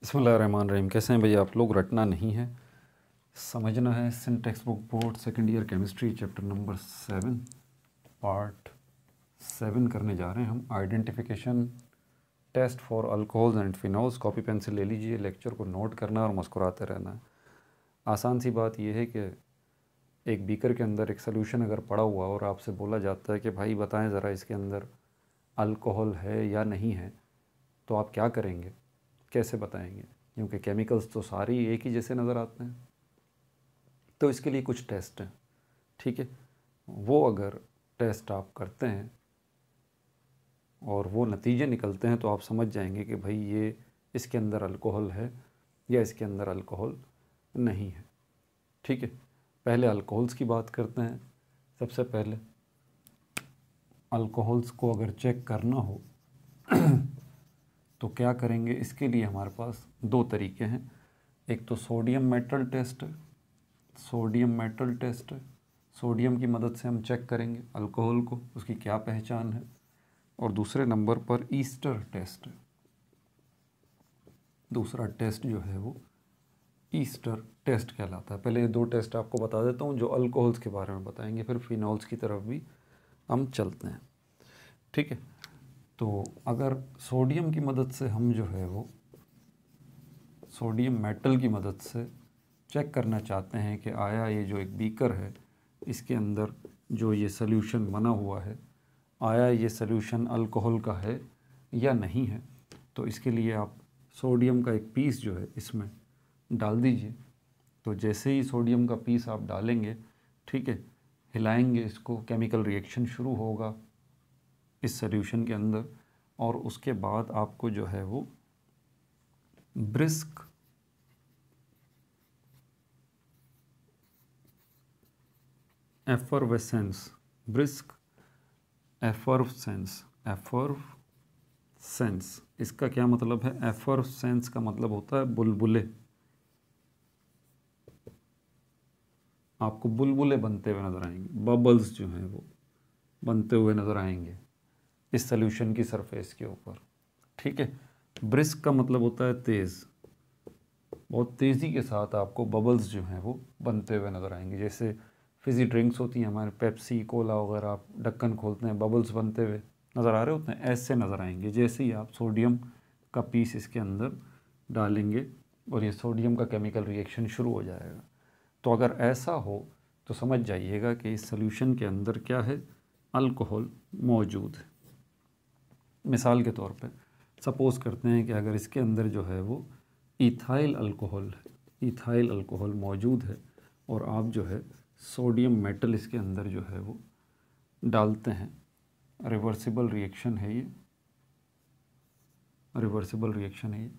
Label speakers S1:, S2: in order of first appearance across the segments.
S1: बिस्मिल्लाहिर्रहमानिर्रहीम। कैसे हैं भैया आप लोग? रटना नहीं है, समझना है। Syntax book board second year chemistry chapter number 7 part 7 करने जा रहे हैं हम। Identification test for alcohols and phenols. Copy pencil ले लीजिए, लेक्चर को नोट करना और मुस्कुराते रहना है। आसान सी बात यह है कि एक बीकर के अंदर एक सोल्यूशन अगर पड़ा हुआ और आपसे बोला जाता है कि भाई बताएं ज़रा इसके अंदर अल्कोहल है या नहीं है, तो आप क्या करेंगे, कैसे बताएंगे? क्योंकि केमिकल्स तो सारे एक ही जैसे नज़र आते हैं। तो इसके लिए कुछ टेस्ट हैं, ठीक है। वो अगर टेस्ट आप करते हैं और वो नतीजे निकलते हैं तो आप समझ जाएंगे कि भाई ये इसके अंदर अल्कोहल है या इसके अंदर अल्कोहल नहीं है, ठीक है। पहले अल्कोहल्स की बात करते हैं। सबसे पहले अल्कोहल्स को अगर चेक करना हो तो क्या करेंगे? इसके लिए हमारे पास दो तरीके हैं। एक तो सोडियम मेटल टेस्ट है, सोडियम मेटल टेस्ट है। सोडियम की मदद से हम चेक करेंगे अल्कोहल को, उसकी क्या पहचान है। और दूसरे नंबर पर ईस्टर टेस्ट है। दूसरा टेस्ट जो है वो ईस्टर टेस्ट कहलाता है। पहले ये दो टेस्ट आपको बता देता हूँ जो अल्कोहल्स के बारे में बताएंगे, फिर फिनॉल्स की तरफ भी हम चलते हैं, ठीक है। तो अगर सोडियम की मदद से हम जो है वो सोडियम मेटल की मदद से चेक करना चाहते हैं कि आया ये जो एक बीकर है इसके अंदर जो ये सॉल्यूशन बना हुआ है, आया ये सॉल्यूशन अल्कोहल का है या नहीं है, तो इसके लिए आप सोडियम का एक पीस जो है इसमें डाल दीजिए। तो जैसे ही सोडियम का पीस आप डालेंगे, ठीक है, हिलाएंगे इसको, केमिकल रिएक्शन शुरू होगा इस सॉल्यूशन के अंदर। और उसके बाद आपको जो है वो ब्रिस्क एफरवेसेंस, ब्रिस्क एफरसेंस, एफरसेंस इसका क्या मतलब है? एफरसेंस का मतलब होता है बुलबुले। आपको बुलबुले बनते हुए नज़र आएंगे, बबल्स जो हैं वो बनते हुए नज़र आएंगे इस सॉल्यूशन की सरफेस के ऊपर, ठीक है। ब्रिस्क का मतलब होता है तेज़, बहुत तेज़ी के साथ आपको बबल्स जो हैं वो बनते हुए नज़र आएंगे। जैसे फिज़ी ड्रिंक्स होती हैं हमारे, पेप्सी कोला वगैरह, आप ढक्कन खोलते हैं बबल्स बनते हुए नज़र आ रहे होते हैं, ऐसे नज़र आएंगे जैसे ही आप सोडियम का पीस इसके अंदर डालेंगे और ये सोडियम का केमिकल रिएक्शन शुरू हो जाएगा। तो अगर ऐसा हो तो समझ जाइएगा कि इस सॉल्यूशन के अंदर क्या है? अल्कोहल मौजूद है। मिसाल के तौर पे सपोज़ करते हैं कि अगर इसके अंदर जो है वो इथाइल अल्कोहल है, इथाइल अल्कोहल मौजूद है और आप जो है सोडियम मेटल इसके अंदर जो है वो डालते हैं, रिवर्सिबल रिएक्शन है ये, रिवर्सिबल रिएक्शन है ये,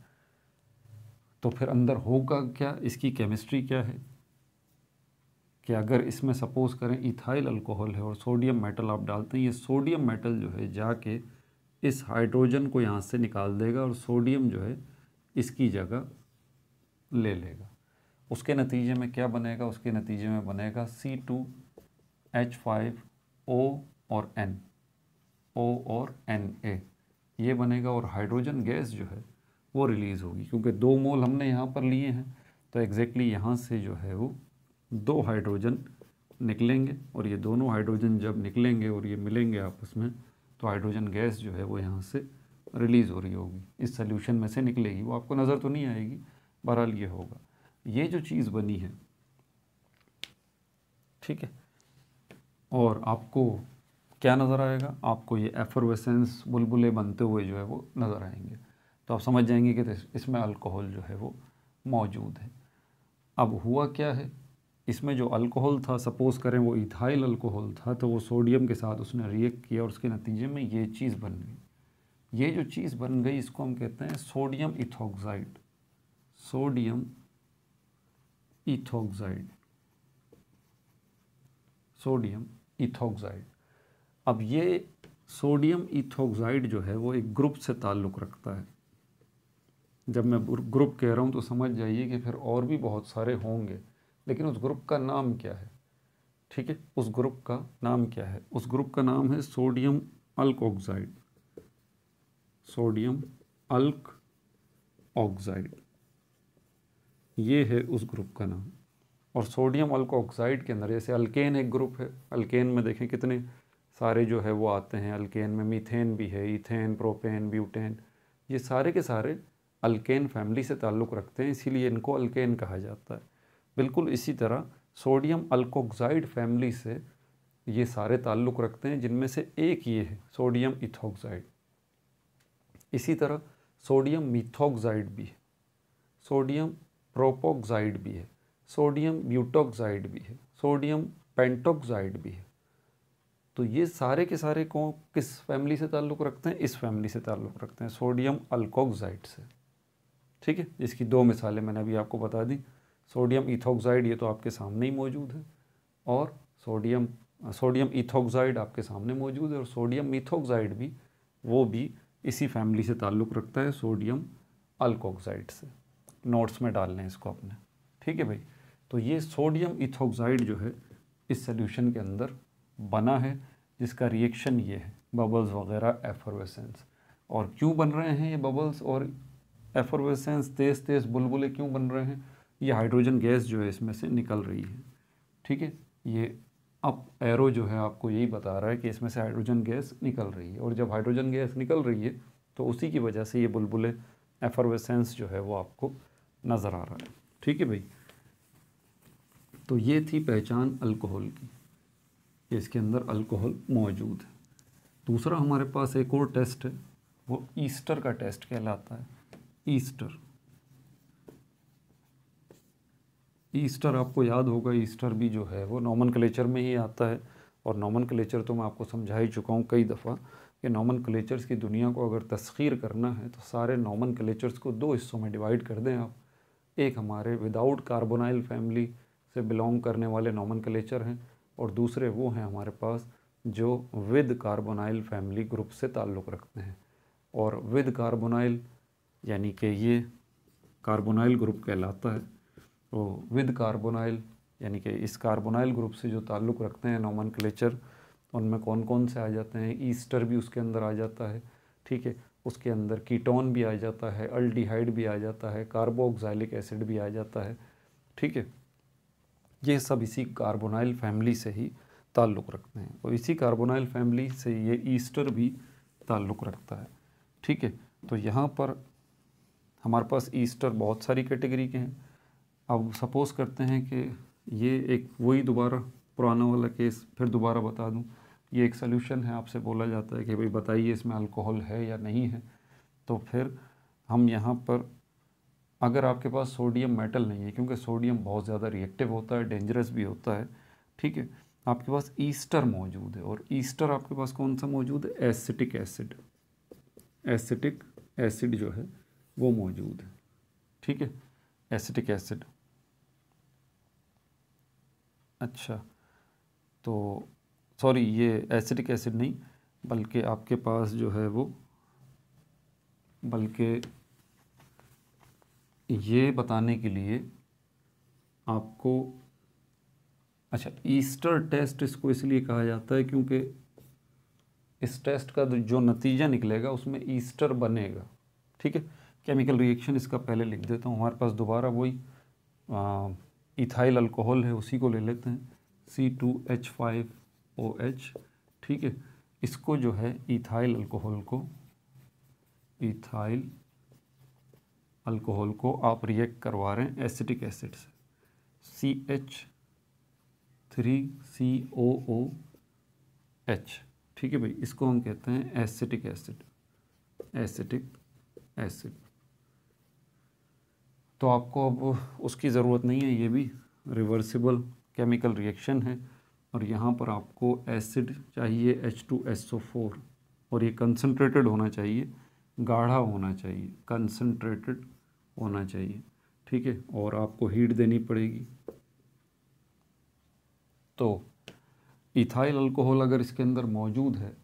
S1: तो फिर अंदर होगा क्या? इसकी केमिस्ट्री क्या है कि अगर इसमें सपोज़ करें इथाइल अल्कोहल है और सोडियम मेटल आप डालते हैं, ये सोडियम मेटल जो है जाके इस हाइड्रोजन को यहाँ से निकाल देगा और सोडियम जो है इसकी जगह ले लेगा। उसके नतीजे में क्या बनेगा? उसके नतीजे में बनेगा C2H5O और N, O और Na ये बनेगा और हाइड्रोजन गैस जो है वो रिलीज़ होगी। क्योंकि 2 मोल हमने यहाँ पर लिए हैं तो एग्जैक्टली यहाँ से जो है वो 2 हाइड्रोजन निकलेंगे और ये दोनों हाइड्रोजन जब निकलेंगे और ये मिलेंगे आपस में तो हाइड्रोजन गैस जो है वो यहाँ से रिलीज़ हो रही होगी, इस सॉल्यूशन में से निकलेगी। वो आपको नज़र तो नहीं आएगी, बहरहाल ये होगा। ये जो चीज़ बनी है, ठीक है, और आपको क्या नज़र आएगा? आपको ये एफरवेसेंस बुलबुले बनते हुए जो है वो नज़र आएंगे। तो आप समझ जाएंगे कि इसमें अल्कोहल जो है वो मौजूद है। अब हुआ क्या है? इसमें जो अल्कोहल था, सपोज़ करें वो इथाइल अल्कोहल था, तो वो सोडियम के साथ उसने रिएक्ट किया और उसके नतीजे में ये चीज़ बन गई। ये जो चीज़ बन गई इसको हम कहते हैं sodium ethoxide, sodium ethoxide, sodium ethoxide. अब ये सोडियम इथोक्साइड जो है वो एक ग्रुप से ताल्लुक़ रखता है। जब मैं ग्रुप कह रहा हूँ तो समझ जाइए कि फिर और भी बहुत सारे होंगे, लेकिन उस ग्रुप का नाम क्या है, ठीक है, उस ग्रुप का नाम क्या है? उस ग्रुप का नाम है सोडियम अल्क ऑक्साइड, सोडियम अल्क ऑक्साइड, ये है उस ग्रुप का नाम। और सोडियम अल्कोऑक्साइड के अंदर जैसे अल्केन एक ग्रुप है, अल्केन में देखें कितने सारे जो है वो आते हैं। अल्केन में मीथेन भी है, इथेन, प्रोपेन, ब्यूटेन, ये सारे के सारे अल्केन फैमिली से ताल्लुक़ रखते हैं, इसीलिए इनको अल्केन कहा जाता है। बिल्कुल इसी तरह सोडियम अल्कोऑक्साइड फैमिली से ये सारे ताल्लुक़ रखते हैं, जिनमें से एक ये है सोडियम इथॉक्साइड। इसी तरह सोडियम मिथॉक्साइड भी है, सोडियम प्रोपोक्साइड भी है, सोडियम ब्यूटोक्साइड भी है, सोडियम पेंटोक्साइड भी है। तो ये सारे के सारे को किस फैमिली से ताल्लुक़ रखते हैं? इस फैमिली से ताल्लुक़ रखते हैं, सोडियम अल्कोक्साइड से। ठीक है, जिसकी दो मिसालें मैंने अभी आपको बता दी। सोडियम इथॉक्साइड ये तो आपके सामने ही मौजूद है, और सोडियम इथॉक्साइड आपके सामने मौजूद है, और सोडियम मिथॉक्साइड भी, वो भी इसी फैमिली से ताल्लुक़ रखता है, सोडियम अल्कोक्साइड से। नोट्स में डाल लें इसको अपने। ठीक है भाई, तो ये सोडियम इथॉक्साइड जो है इस सॉल्यूशन के अंदर बना है, जिसका रिएक्शन ये है, बबल्स वगैरह, एफर्वेसेंस। और क्यों बन रहे हैं ये बबल्स और एफर्वेसेंस, तेज़ तेज़ बुलबुले क्यों बन रहे हैं? ये हाइड्रोजन गैस जो है इसमें से निकल रही है। ठीक है, ये अब एरो जो है आपको यही बता रहा है कि इसमें से हाइड्रोजन गैस निकल रही है, और जब हाइड्रोजन गैस निकल रही है तो उसी की वजह से ये बुलबुले, एफर्वेसेंस जो है वो आपको नज़र आ रहा है। ठीक है भाई, तो ये थी पहचान अल्कोहल की, इसके अंदर अल्कोहल मौजूद है। दूसरा हमारे पास एक और टेस्ट है, वो ईस्टर का टेस्ट कहलाता है। ईस्टर आपको याद होगा, ईस्टर भी जो है वो नॉमनक्लेचर में ही आता है। और नॉमनक्लेचर तो मैं आपको समझा ही चुका हूँ कई दफ़ा कि नॉमनक्लेचर्स की दुनिया को अगर तस्खीर करना है तो सारे नॉमनक्लेचर्स को दो हिस्सों में डिवाइड कर दें आप। एक हमारे विदाउट कार्बोनाइल फैमिली से बिलोंग करने वाले नॉमनक्लेचर हैं, और दूसरे वो हैं हमारे पास जो विद कार्बोनाइल फैमिली ग्रुप से ताल्लुक़ रखते हैं। और विद कार्बोनाइल यानी कि ये कार्बोनाइल ग्रुप कहलाता है। तो विद कार्बोनाइल यानी कि इस कार्बोनाइल ग्रुप से जो ताल्लुक़ रखते हैं नॉमनक्लेचर, उनमें कौन कौन से आ जाते हैं? ईस्टर भी उसके अंदर आ जाता है। ठीक है, उसके अंदर कीटोन भी आ जाता है, अल्डिहाइड भी आ जाता है, कार्बोक्सिलिक एसिड भी आ जाता है। ठीक है, ये सब इसी कार्बोनाइल फैमिली से ही ताल्लुक़ रखते हैं, और इसी कार्बोनाइल फैमिली से ये ईस्टर भी ताल्लुक़ रखता है। ठीक है, तो यहाँ पर हमारे पास ईस्टर बहुत सारी कैटेगरी के हैं। अब सपोज़ करते हैं कि ये एक वही दोबारा पुराना वाला केस फिर दोबारा बता दूं। ये एक सॉल्यूशन है, आपसे बोला जाता है कि भाई बताइए इसमें अल्कोहल है या नहीं है। तो फिर हम यहाँ पर, अगर आपके पास सोडियम मेटल नहीं है, क्योंकि सोडियम बहुत ज़्यादा रिएक्टिव होता है, डेंजरस भी होता है। ठीक है, आपके पास ईस्टर मौजूद है, और ईस्टर आपके पास कौन सा मौजूद है? Acetic acid. एसिटिक एसिड जो है वो मौजूद है। ठीक है, एसिटिक एसिड। अच्छा, तो सॉरी, ये एसिटिक एसिड नहीं, बल्कि आपके पास जो है वो, बल्कि ये बताने के लिए आपको, अच्छा, ईस्टर टेस्ट इसको इसलिए कहा जाता है क्योंकि इस टेस्ट का जो नतीजा निकलेगा उसमें ईस्टर बनेगा। ठीक है, केमिकल रिएक्शन इसका पहले लिख देता हूँ। हमारे पास दोबारा वही इथाइल अल्कोहल है, उसी को ले लेते हैं, C2H5OH। ठीक है, इसको जो है इथाइल अल्कोहल को आप रिएक्ट करवा रहे हैं एसिटिक एसिड से, CH3COOH। ठीक है भाई, इसको हम कहते हैं एसिटिक एसिड। तो आपको अब उसकी ज़रूरत नहीं है, ये भी रिवर्सिबल केमिकल रिएक्शन है। और यहाँ पर आपको एसिड चाहिए H2SO4, और ये कंसनट्रेटेड होना चाहिए, गाढ़ा होना चाहिए, कंसनट्रेटेड होना चाहिए। ठीक है, और आपको हीट देनी पड़ेगी। तो इथाइल अल्कोहल अगर इसके अंदर मौजूद है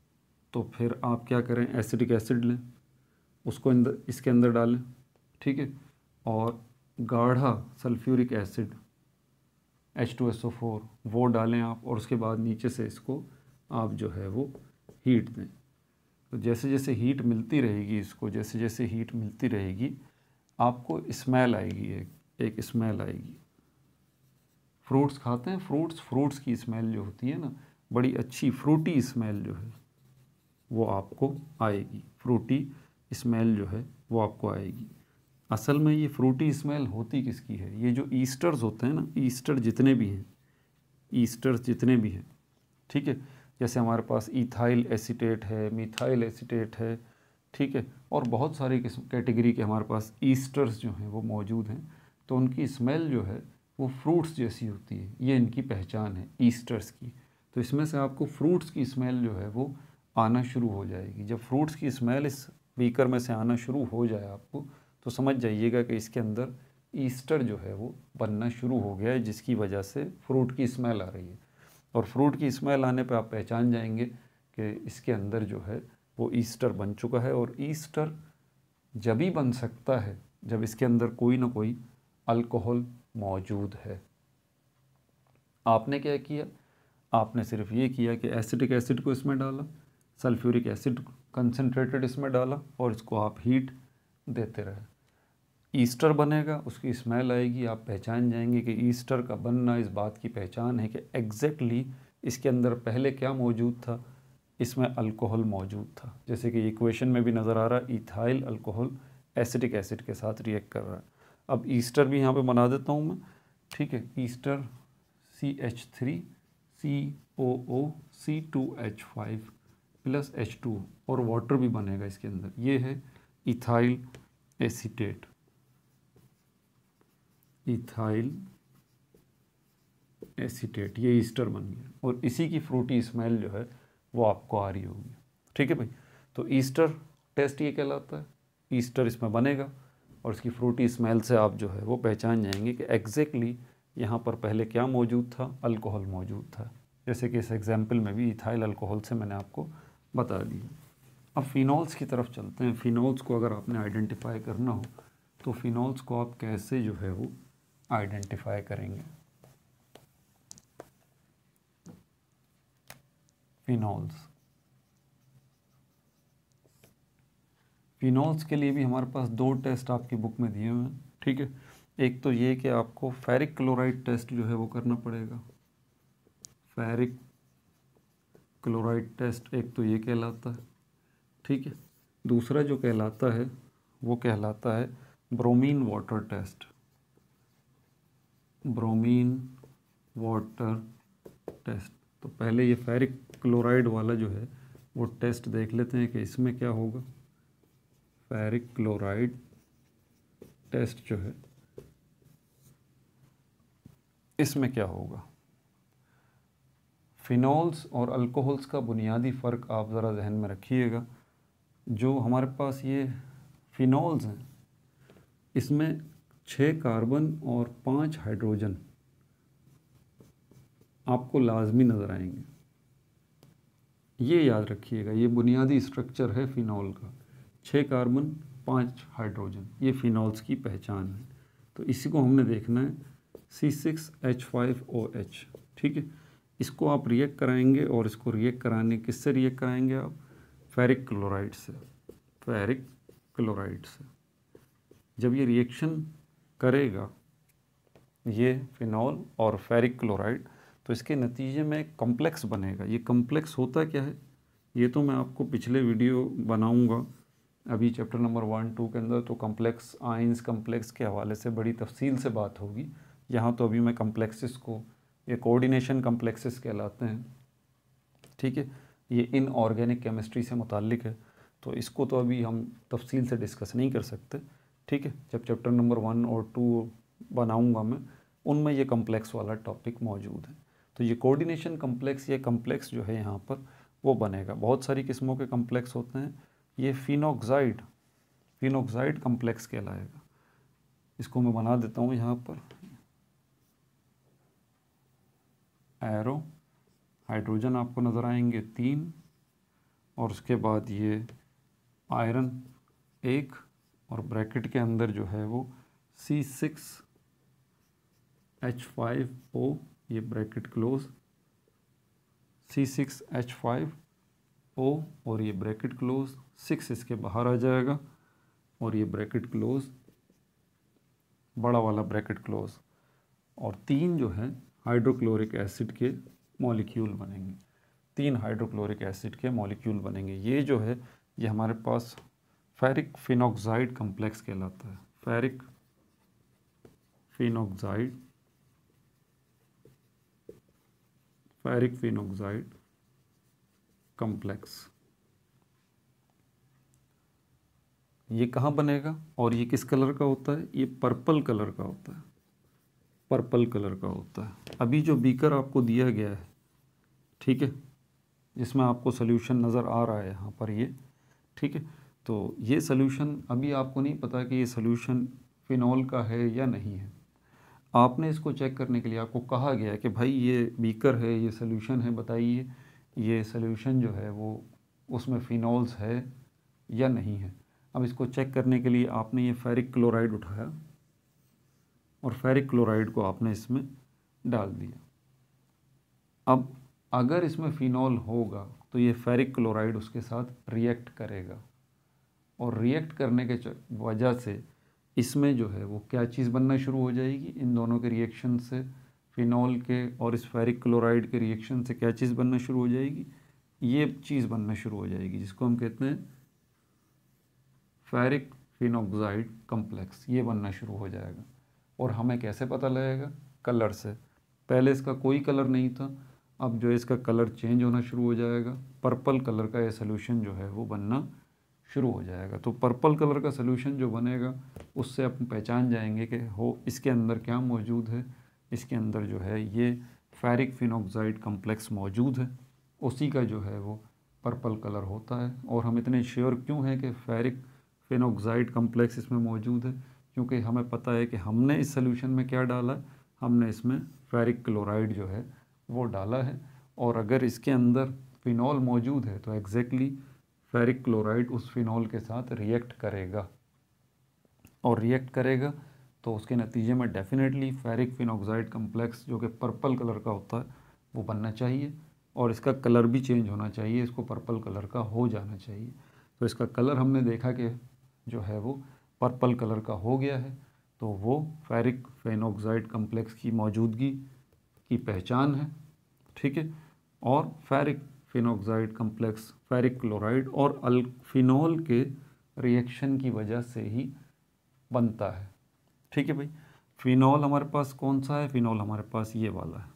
S1: तो फिर आप क्या करें? एसिटिक एसिड लें, उसको इसके अंदर डालें। ठीक है, और गाढ़ा सल्फ्यूरिक एसिड H2SO4 वो डालें आप, और उसके बाद नीचे से इसको आप जो है वो हीट दें। तो जैसे जैसे हीट मिलती रहेगी इसको, जैसे जैसे हीट मिलती रहेगी आपको स्मेल आएगी, एक एक स्मेल आएगी। फ्रूट्स खाते हैं, फ्रूट्स की स्मेल जो होती है ना, बड़ी अच्छी फ्रूटी स्मेल जो है वो आपको आएगी। फ्रूटी स्मेल जो है वो आपको आएगी। असल में ये फ्रूटी स्मेल होती किसकी है? ये जो ईस्टर्स होते हैं ना, ईस्टर जितने भी हैं, ईस्टर्स जितने भी हैं, ठीक है, जैसे हमारे पास इथाइल एसीटेट है, मिथाइल एसीटेट है, ठीक है, और बहुत सारी किस्म कैटेगरी के हमारे पास ईस्टर्स जो हैं वो मौजूद हैं। तो उनकी स्मेल जो है वो फ्रूट्स जैसी होती है, ये इनकी पहचान है ईस्टर्स की। तो इसमें से आपको फ्रूट्स की स्मेल जो है वो आना शुरू हो जाएगी। जब फ्रूट्स की स्मेल इस बीकर में से आना शुरू हो जाए आपको, तो समझ जाइएगा कि इसके अंदर ईस्टर जो है वो बनना शुरू हो गया है, जिसकी वजह से फ्रूट की स्मेल आ रही है। और फ्रूट की स्मेल आने पे आप पहचान जाएंगे कि इसके अंदर जो है वो ईस्टर बन चुका है। और ईस्टर जब ही बन सकता है जब इसके अंदर कोई ना कोई अल्कोहल मौजूद है। आपने क्या किया? आपने सिर्फ ये किया कि एसिटिक एसिड को इसमें डाला, सल्फ्यूरिक एसिड कंसनट्रेटेड इसमें डाला, और इसको आप हीट देते रहे। ईस्टर बनेगा, उसकी स्मेल आएगी, आप पहचान जाएंगे कि ईस्टर का बनना इस बात की पहचान है कि एग्जैक्टली इसके अंदर पहले क्या मौजूद था, इसमें अल्कोहल मौजूद था। जैसे कि इक्वेशन में भी नज़र आ रहा है, इथाइल अल्कोहल एसिटिक एसिड के साथ रिएक्ट कर रहा है। अब ईस्टर भी यहाँ पे बना देता हूँ मैं, ठीक है। Easter CH3 COO C2H5 plus H2, और वाटर भी बनेगा इसके अंदर, ये है इथाइल एसीटेट, इथाइल एसीटेट, ये ईस्टर बन गया। और इसी की फ्रूटी स्मेल जो है वो आपको आ रही होगी, ठीक है भाई। तो ईस्टर टेस्ट ये कहलाता है, ईस्टर इसमें बनेगा और इसकी फ्रूटी स्मेल से आप जो है वो पहचान जाएंगे कि एग्जैक्टली यहाँ पर पहले क्या मौजूद था, अल्कोहल मौजूद था। जैसे कि इस एग्जाम्पल में भी इथाइल अल्कोहल से मैंने आपको बता दिया। अब फिनॉल्स की तरफ चलते हैं। फिनॉल्स को अगर आपने आइडेंटिफाई करना हो तो फिनॉल्स को आप कैसे जो है वो आइडेंटिफाई करेंगे? फिनॉल्स के लिए भी हमारे पास 2 टेस्ट आपकी बुक में दिए हुए हैं, ठीक है। एक तो ये कि आपको फेरिक क्लोराइड टेस्ट जो है वो करना पड़ेगा। फेरिक क्लोराइड टेस्ट एक तो ये कहलाता है, ठीक है। दूसरा जो कहलाता है वो कहलाता है bromine water test. Bromine water test. तो पहले ये फेरिक क्लोराइड वाला जो है वो टेस्ट देख लेते हैं कि इसमें क्या होगा। फेरिक क्लोराइड टेस्ट जो है इसमें क्या होगा। फिनॉल्स और अल्कोहल्स का बुनियादी फ़र्क आप ज़रा जहन में रखिएगा। जो हमारे पास ये फिनॉल्स हैं, इसमें 6 कार्बन और 5 हाइड्रोजन आपको लाजमी नज़र आएंगे। ये याद रखिएगा, ये बुनियादी स्ट्रक्चर है फिनॉल का। 6 कार्बन 5 हाइड्रोजन, ये फिनॉल्स की पहचान है। तो इसी को हमने देखना है C6H5OH, ठीक है। इसको आप रिएक्ट कराएंगे, और इसको रिएक्ट कराने किससे रिएक्ट कराएंगे आप? फेरिक क्लोराइड से। फेरिक क्लोराइड से जब ये रिएक्शन करेगा ये फिनॉल और फेरिक क्लोराइड, तो इसके नतीजे में एक कॉम्प्लेक्स बनेगा। ये कॉम्प्लेक्स होता क्या है ये तो मैं आपको पिछले वीडियो बनाऊंगा, अभी चैप्टर नंबर 1-2 के अंदर तो कॉम्प्लेक्स आयंस कॉम्प्लेक्स के हवाले से बड़ी तफसील से बात होगी। यहाँ तो अभी मैं कॉम्प्लेक्सेस को, ये कोऑर्डिनेशन कॉम्प्लेक्सेस कहलाते हैं, ठीक है। ये इनऑर्गेनिक केमिस्ट्री से मुताल्लिक है, तो इसको तो अभी हम तफसील से डिस्कस नहीं कर सकते, ठीक है। जब चैप्टर नंबर 1 और 2 बनाऊंगा मैं, उनमें ये कॉम्प्लेक्स वाला टॉपिक मौजूद है। तो ये कोऑर्डिनेशन कॉम्प्लेक्स, ये कॉम्प्लेक्स जो है यहाँ पर वो बनेगा। बहुत सारी किस्मों के कॉम्प्लेक्स होते हैं। ये फिनोक्साइड कॉम्प्लेक्स कहलाएगा। इसको मैं बना देता हूँ यहाँ पर, एरो, हाइड्रोजन आपको नज़र आएंगे 3, और उसके बाद ये आयरन 1, और ब्रैकेट के अंदर जो है वो C6H5O, ये ब्रैकेट क्लोज, C6H5O, और ये ब्रैकेट क्लोज, 6 इसके बाहर आ जाएगा, और ये ब्रैकेट क्लोज बड़ा वाला ब्रैकेट क्लोज, और 3 जो है हाइड्रोक्लोरिक एसिड के मॉलिक्यूल बनेंगे, 3 हाइड्रोक्लोरिक एसिड के मॉलिक्यूल बनेंगे। ये जो है ये हमारे पास फेरिक फिनॉक्साइड कॉम्प्लेक्स कहलाता है, फेरिक फिनॉक्साइड कॉम्प्लेक्स। ये कहाँ बनेगा और ये किस कलर का होता है? ये पर्पल कलर का होता है, पर्पल कलर का होता है। अभी जो बीकर आपको दिया गया है, ठीक है, जिसमें आपको सोल्यूशन नज़र आ रहा है यहाँ पर ये, ठीक है, तो ये सोल्यूशन अभी आपको नहीं पता कि ये सोल्यूशन फिनॉल का है या नहीं है। आपने इसको चेक करने के लिए आपको कहा गया है कि भाई ये बीकर है, ये सोल्यूशन है, बताइए ये सोल्यूशन जो है वो उसमें फिनॉल्स है या नहीं है। अब इसको चेक करने के लिए आपने ये फेरिक क्लोराइड उठाया और फेरिक क्लोराइड को आपने इसमें डाल दिया। अब अगर इसमें फिनॉल होगा तो ये फेरिक क्लोराइड उसके साथ रिएक्ट करेगा, और रिएक्ट करने के वजह से इसमें जो है वो क्या चीज़ बनना शुरू हो जाएगी, इन दोनों के रिएक्शन से, फिनॉल के और इस फेरिक क्लोराइड के रिएक्शन से क्या चीज़ बनना शुरू हो जाएगी, ये चीज़ बनना शुरू हो जाएगी जिसको हम कहते हैं फेरिक फिनॉक्साइड कॉम्प्लेक्स। ये बनना शुरू हो जाएगा। और हमें कैसे पता लगेगा? कलर से। पहले इसका कोई कलर नहीं था, अब जो इसका कलर चेंज होना शुरू हो जाएगा, पर्पल कलर का ये सोल्यूशन जो है वो बनना शुरू हो जाएगा। तो पर्पल कलर का सोल्यूशन जो बनेगा उससे आप पहचान जाएंगे कि हो इसके अंदर क्या मौजूद है। इसके अंदर जो है ये फेरिक फिनॉक्साइड कॉम्प्लेक्स मौजूद है, उसी का जो है वो पर्पल कलर होता है। और हम इतने श्योर क्यों हैं कि फेरिक फिनॉक्साइड कॉम्प्लेक्स इसमें मौजूद है? क्योंकि हमें पता है कि हमने इस सोल्यूशन में क्या डाला है, हमने इसमें फेरिक क्लोराइड जो है वो डाला है। और अगर इसके अंदर फिनॉल मौजूद है तो एग्जैक्टली फेरिक क्लोराइड उस फिनॉल के साथ रिएक्ट करेगा, और रिएक्ट करेगा तो उसके नतीजे में डेफिनेटली फेरिक फिनॉक्साइड कॉम्प्लेक्स जो कि पर्पल कलर का होता है वो बनना चाहिए, और इसका कलर भी चेंज होना चाहिए, इसको पर्पल कलर का हो जाना चाहिए। तो इसका कलर हमने देखा कि जो है वो पर्पल कलर का हो गया है, तो वो फेरिक फिनॉक्साइड कॉम्प्लेक्स की मौजूदगी की पहचान है, ठीक है। और ferric phenoxide complex ferric chloride और फिनॉल के रिएक्शन की वजह से ही बनता है, ठीक है भाई। फिनॉल हमारे पास कौन सा है? फिनॉल हमारे पास ये वाला है,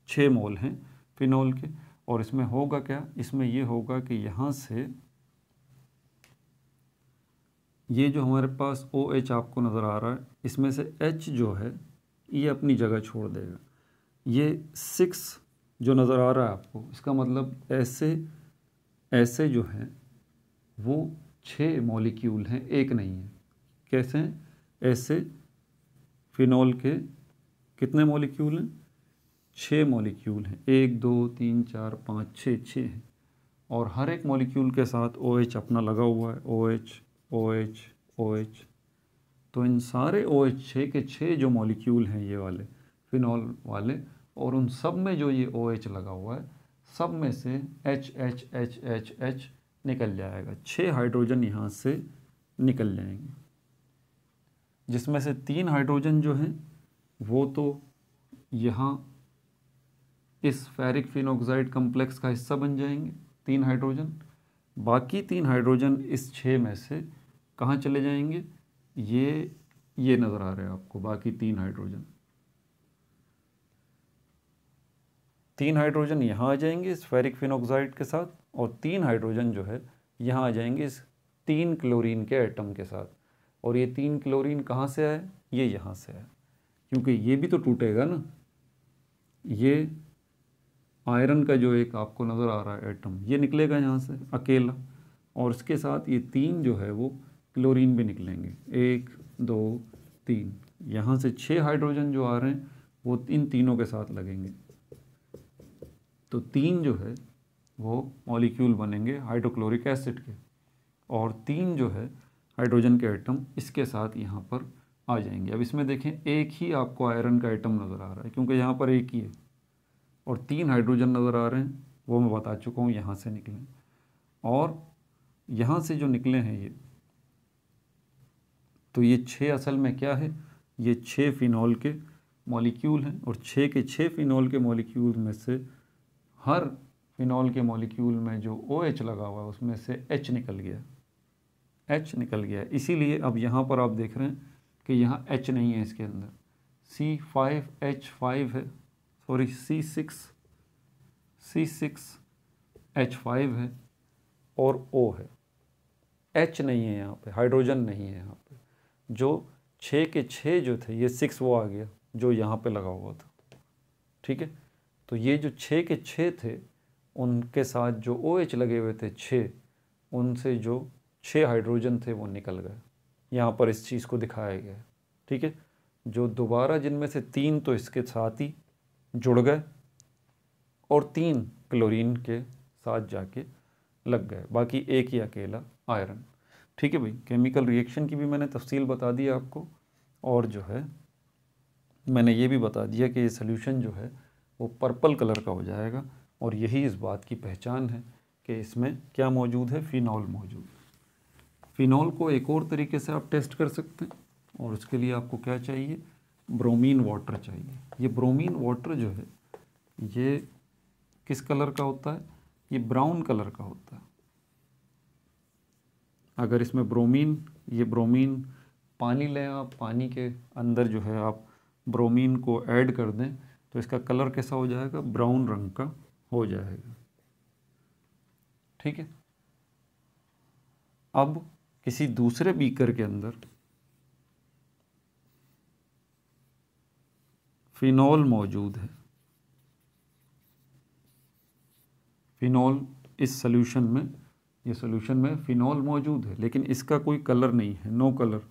S1: 6 मोल हैं फिनॉल के। और इसमें होगा क्या? इसमें ये होगा कि यहाँ से ये जो हमारे पास OH आपको नज़र आ रहा है, इसमें से H जो है ये अपनी जगह छोड़ देगा। ये 6 जो नज़र आ रहा है आपको, इसका मतलब ऐसे जो है वो 6 मॉलिक्यूल हैं, एक नहीं है। कैसे हैं? ऐसे फिनॉल के कितने मॉलिक्यूल हैं? 6 मॉलिक्यूल हैं, 1 2 3 4 5 6 हैं। और हर एक मॉलिक्यूल के साथ OH अपना लगा हुआ है, OH। तो इन सारे OH 6 के 6 जो मॉलिक्यूल हैं ये वाले फिनॉल वाले, और उन सब में जो ये OH लगा हुआ है, सब में से H निकल जाएगा। 6 हाइड्रोजन यहाँ से निकल जाएंगे, जिसमें से 3 हाइड्रोजन जो हैं वो तो यहाँ इस फेरिक फिनॉक्साइड कॉम्प्लेक्स का हिस्सा बन जाएंगे, 3 हाइड्रोजन। बाकी 3 हाइड्रोजन इस 6 में से कहाँ चले जाएंगे? ये नज़र आ रहे हैं आपको, बाकी 3 हाइड्रोजन। 3 हाइड्रोजन यहाँ आ जाएंगे इस फेरिक फिनॉक्साइड के साथ, और 3 हाइड्रोजन जो है यहाँ आ जाएंगे इस 3 क्लोरीन के एटम के साथ। और ये 3 क्लोरीन कहाँ से आए? ये यहाँ से आए, क्योंकि ये भी तो टूटेगा ना। ये आयरन का जो एक आपको नज़र आ रहा है एटम, ये निकलेगा यहाँ से अकेला, और इसके साथ ये 3 जो है वो क्लोरीन भी निकलेंगे, 1 2 3। यहाँ से 6 हाइड्रोजन जो आ रहे हैं वो इन तीनों के साथ लगेंगे, तो 3 जो है वो मॉलिक्यूल बनेंगे हाइड्रोक्लोरिक एसिड के, और 3 जो है हाइड्रोजन के एटम इसके साथ यहाँ पर आ जाएंगे। अब इसमें देखें, एक ही आपको आयरन का एटम नज़र आ रहा है, क्योंकि यहाँ पर एक ही है, और 3 हाइड्रोजन नज़र आ रहे हैं, वो मैं बता चुका हूँ यहाँ से निकले। और यहाँ से जो निकले हैं ये, तो ये 6 असल में क्या है? ये 6 फिनॉल के मॉलिक्यूल हैं और 6 के 6 फिनॉल के मॉलिक्यूल में से हर फिनॉल के मॉलिक्यूल में जो OH लगा हुआ है उसमें से H निकल गया। इसीलिए अब यहाँ पर आप देख रहे हैं कि यहाँ H नहीं है इसके अंदर, C5H5 है, सॉरी C6H5 है और O है, H नहीं है यहाँ पे, हाइड्रोजन नहीं है यहाँ पे। जो 6 के 6 जो थे, ये 6 वो आ गया जो यहाँ पे लगा हुआ था, ठीक है। तो ये जो 6 के 6 थे उनके साथ जो OH लगे हुए थे 6, उनसे जो 6 हाइड्रोजन थे वो निकल गए। यहाँ पर इस चीज़ को दिखाया गया है, ठीक है। जो दोबारा जिनमें से 3 तो इसके साथ ही जुड़ गए और 3 क्लोरीन के साथ जाके लग गए, बाकी एक ही अकेला आयरन, ठीक है भाई। केमिकल रिएक्शन की भी मैंने तफसील बता दी आपको, और जो है मैंने ये भी बता दिया कि ये सोल्यूशन जो है वो पर्पल कलर का हो जाएगा, और यही इस बात की पहचान है कि इसमें क्या मौजूद है, फिनॉल मौजूद है। फिनॉल को एक और तरीके से आप टेस्ट कर सकते हैं, और उसके लिए आपको क्या चाहिए, ब्रोमीन वाटर चाहिए। ये ब्रोमीन वाटर जो है ये किस कलर का होता है, ये ब्राउन कलर का होता है। अगर इसमें ये ब्रोमीन पानी लें आप, पानी के अंदर जो है आप ब्रोमीन को ऐड कर दें तो इसका कलर कैसा हो जाएगा, ब्राउन रंग का हो जाएगा, ठीक है। अब किसी दूसरे बीकर के अंदर फिनॉल मौजूद है। फिनॉल इस सॉल्यूशन में, ये सॉल्यूशन में फिनॉल मौजूद है, लेकिन इसका कोई कलर नहीं है, नो कलर,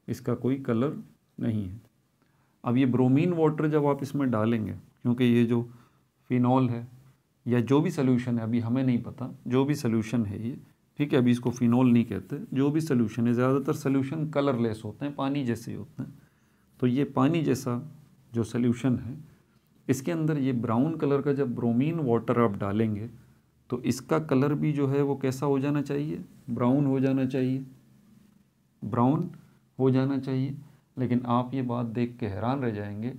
S1: इसका कोई कलर नहीं है। अब ये ब्रोमीन वाटर जब आप इसमें डालेंगे, क्योंकि ये जो फिनॉल है या जो भी सॉल्यूशन है, अभी हमें नहीं पता, जो भी सॉल्यूशन है ये, ठीक है, अभी इसको फिनॉल नहीं कहते, जो भी सॉल्यूशन है, ज़्यादातर सॉल्यूशन कलरलेस होते हैं, पानी जैसे होते हैं। तो ये पानी जैसा जो सॉल्यूशन है, इसके अंदर ये ब्राउन कलर का जब ब्रोमीन वाटर आप डालेंगे तो इसका कलर भी जो है वो कैसा हो जाना चाहिए, ब्राउन हो जाना चाहिए, ब्राउन हो जाना चाहिए। लेकिन आप ये बात देख के हैरान रह जाएंगे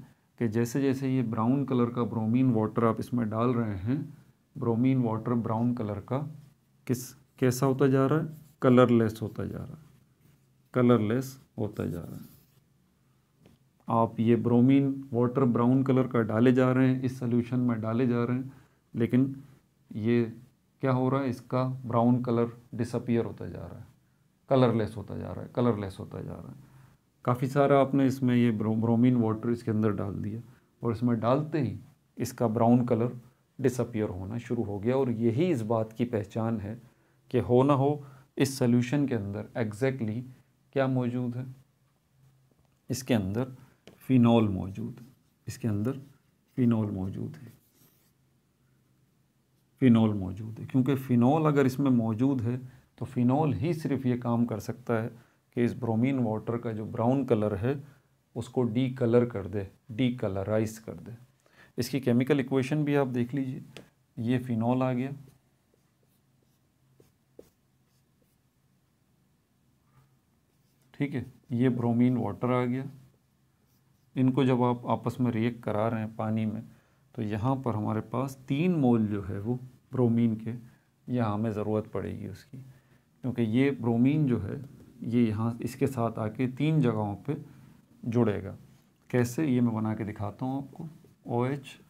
S1: कि जैसे जैसे ये ब्राउन कलर का ब्रोमीन वाटर आप इसमें डाल रहे हैं, ब्रोमीन वाटर ब्राउन कलर का कैसा होता जा रहा है, कलरलेस होता जा रहा है, कलरलेस होता जा रहा है। आप ये ब्रोमीन वाटर ब्राउन कलर का डाले जा रहे हैं, इस सॉल्यूशन में डाले जा रहे हैं, लेकिन ये क्या हो रहा है, इसका ब्राउन कलर डिसअपीयर होता जा रहा है, कलरलेस होता जा रहा है, कलरलेस होता जा रहा है। काफ़ी सारा आपने इसमें ये ब्रोमीन वाटर इसके अंदर डाल दिया, और इसमें डालते ही इसका ब्राउन कलर डिसअपीयर होना शुरू हो गया। और यही इस बात की पहचान है कि हो ना हो इस सॉल्यूशन के अंदर एग्जैक्टली क्या मौजूद है, इसके अंदर फिनॉल मौजूद है, इसके अंदर फिनॉल मौजूद है, फिनॉल मौजूद है। क्योंकि फ़िनॉल अगर इसमें मौजूद है तो फ़िनॉल ही सिर्फ ये काम कर सकता है कि इस ब्रोमीन वाटर का जो ब्राउन कलर है उसको डी कलर कर दे, डी कलराइज कर दे। इसकी केमिकल इक्वेशन भी आप देख लीजिए, ये फ़िनॉल आ गया, ठीक है, ये ब्रोमीन वाटर आ गया। इनको जब आप आपस में रिएक्ट करा रहे हैं पानी में, तो यहाँ पर हमारे पास 3 मोल जो है वो ब्रोमीन के यहाँ हमें ज़रूरत पड़ेगी उसकी, क्योंकि ये ब्रोमीन जो है ये यहाँ इसके साथ आके 3 जगहों पे जुड़ेगा। कैसे, ये मैं बना के दिखाता हूँ आपको। OH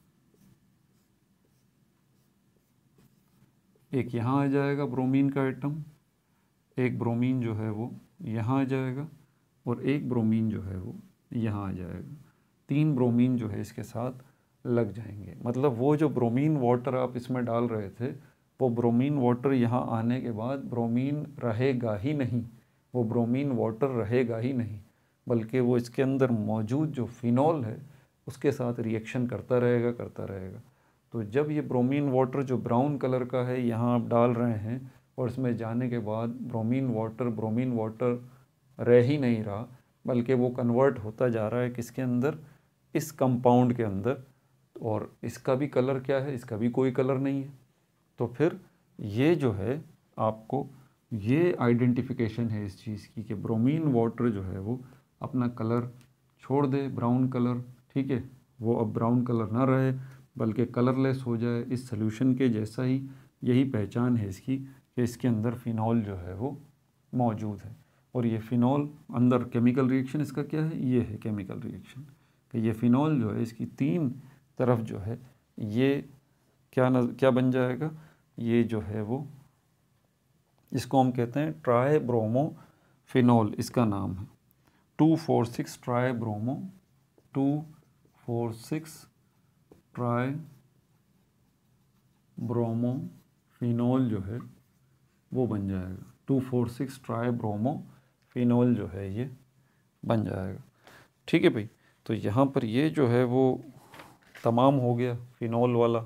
S1: एक यहाँ आ जाएगा ब्रोमीन का एटम, एक ब्रोमीन जो है वो यहाँ आ जाएगा, और एक ब्रोमीन जो है वो यहाँ आ जाएगा। 3 ब्रोमीन जो है इसके साथ लग जाएंगे। मतलब वो जो ब्रोमीन वाटर आप इसमें डाल रहे थे, वो ब्रोमीन वाटर यहाँ आने के बाद ब्रोमीन रहेगा ही नहीं, वो ब्रोमीन वाटर रहेगा ही नहीं, बल्कि वो इसके अंदर मौजूद जो फिनॉल है उसके साथ रिएक्शन करता रहेगा, करता रहेगा। तो जब ये ब्रोमीन वाटर जो ब्राउन कलर का है यहाँ आप डाल रहे हैं, और इसमें जाने के बाद ब्रोमीन वाटर रह ही नहीं रहा, बल्कि वो कन्वर्ट होता जा रहा है किसके अंदर, इस कंपाउंड के अंदर। और इसका भी कलर क्या है, इसका भी कोई कलर नहीं है। तो फिर ये जो है आपको ये आइडेंटिफिकेशन है इस चीज़ की कि ब्रोमीन वाटर जो है वो अपना कलर छोड़ दे ब्राउन कलर, ठीक है, वो अब ब्राउन कलर ना रहे बल्कि कलरलेस हो जाए इस सोल्यूशन के जैसा ही, यही पहचान है इसकी कि इसके अंदर फ़िनॉल जो है वो मौजूद है। और ये फ़िनॉल अंदर केमिकल रिएक्शन इसका क्या है, ये है केमिकल रिएक्शन कि ये फ़िनॉल जो है इसकी तीन तरफ जो है ये क्या बन जाएगा, ये जो है वो इसको हम कहते हैं ट्राइब्रोमोफिनॉल, इसका नाम है 2,4,6 ट्राइब्रोमो 2,4,6 ट्राइब्रोमोफिनॉल जो है वो बन जाएगा, 2,4,6 ट्राइब्रोमोफिनॉल जो है ये बन जाएगा। ठीक है भाई, तो यहाँ पर ये जो है वो तमाम हो गया फ़िनॉल वाला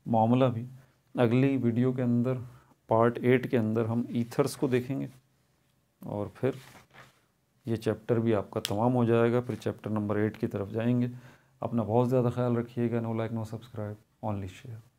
S1: मामला भी। अगली वीडियो के अंदर पार्ट 8 के अंदर हम ईथर्स को देखेंगे और फिर ये चैप्टर भी आपका तमाम हो जाएगा, फिर चैप्टर नंबर 8 की तरफ जाएंगे। अपना बहुत ज़्यादा ख्याल रखिएगा। No like no subscribe, only share.